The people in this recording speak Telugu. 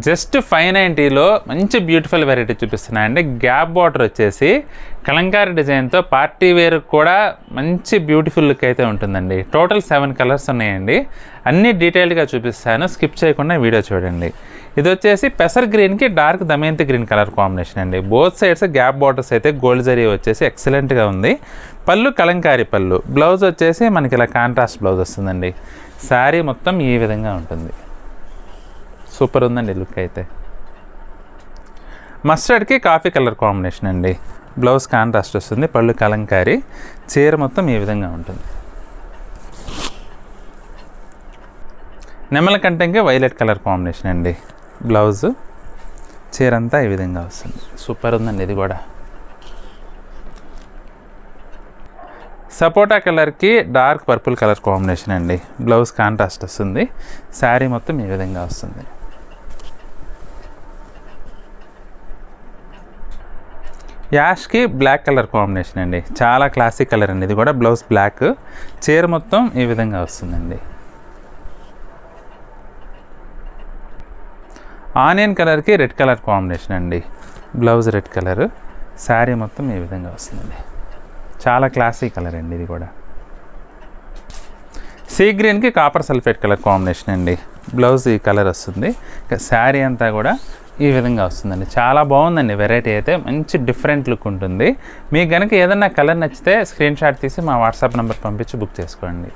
జస్ట్ 590లో మంచి బ్యూటిఫుల్ వెరైటీ చూపిస్తున్నాయండి. గ్యాప్ బార్డర్ వచ్చేసి కలంకారీ డిజైన్తో పార్టీ వేర్ కూడా మంచి బ్యూటిఫుల్ లుక్ అయితే ఉంటుందండి. టోటల్ 7 కలర్స్ ఉన్నాయండి. అన్నీ డీటెయిల్డ్గా చూపిస్తాను, స్కిప్ చేయకుండా వీడియో చూడండి. ఇది వచ్చేసి పెసర్ గ్రీన్కి dark Damayanti green colour combination అండి. బోత్ సైడ్స్ గ్యాప్ బార్డర్స్ అయితే గోల్డ్ జరీ వచ్చేసి ఎక్సలెంట్గా ఉంది. పళ్ళు కలంకారీ పళ్ళు, బ్లౌజ్ వచ్చేసి మనకి ఇలా కాంట్రాస్ట్ బ్లౌజ్ వస్తుందండి. శారీ మొత్తం ఈ విధంగా ఉంటుంది. సూపర్ ఉందండి లుక్ అయితే. మస్టర్డ్కి కాఫీ కలర్ కాంబినేషన్ అండి. బ్లౌజ్ కాంట్రాస్ట్ వస్తుంది, పళ్ళు కలంకారీ, చీర మొత్తం ఈ విధంగా ఉంటుంది. నెమల కంటంకి వైలెట్ కలర్ కాంబినేషన్ అండి. బ్లౌజు, చీర అంతా ఈ విధంగా వస్తుంది. సూపర్ ఉందండి ఇది కూడా. సపోటా కలర్కి డార్క్ పర్పుల్ కలర్ కాంబినేషన్ అండి. బ్లౌజ్ కాంట్రాస్ట్ వస్తుంది, శారీ మొత్తం ఈ విధంగా వస్తుంది. యాష్కి బ్లాక్ కలర్ కాంబినేషన్ అండి. చాలా క్లాసిక్ కలర్ అండి ఇది కూడా. బ్లౌజ్ బ్లాక్, చీర మొత్తం ఈ విధంగా వస్తుందండి. ఆనియన్ కలర్కి రెడ్ కలర్ కాంబినేషన్ అండి. బ్లౌజ్ రెడ్ కలర్, శారీ మొత్తం ఈ విధంగా వస్తుందండి. చాలా క్లాసిక్ కలర్ అండి ఇది కూడా. సీ గ్రీన్కి కాపర్ సల్ఫేట్ కలర్ కాంబినేషన్ అండి. బ్లౌజ్ ఈ కలర్ వస్తుంది, శారీ అంతా కూడా ఈ విధంగా వస్తుందండి. చాలా బాగుందండి వెరైటీ అయితే, మంచి డిఫరెంట్ లుక్ ఉంటుంది. మీకు కనుక ఏదన్నా కలర్ నచ్చితే స్క్రీన్ షాట్ తీసి మా వాట్సాప్ నెంబర్ పంపించి బుక్ చేసుకోండి.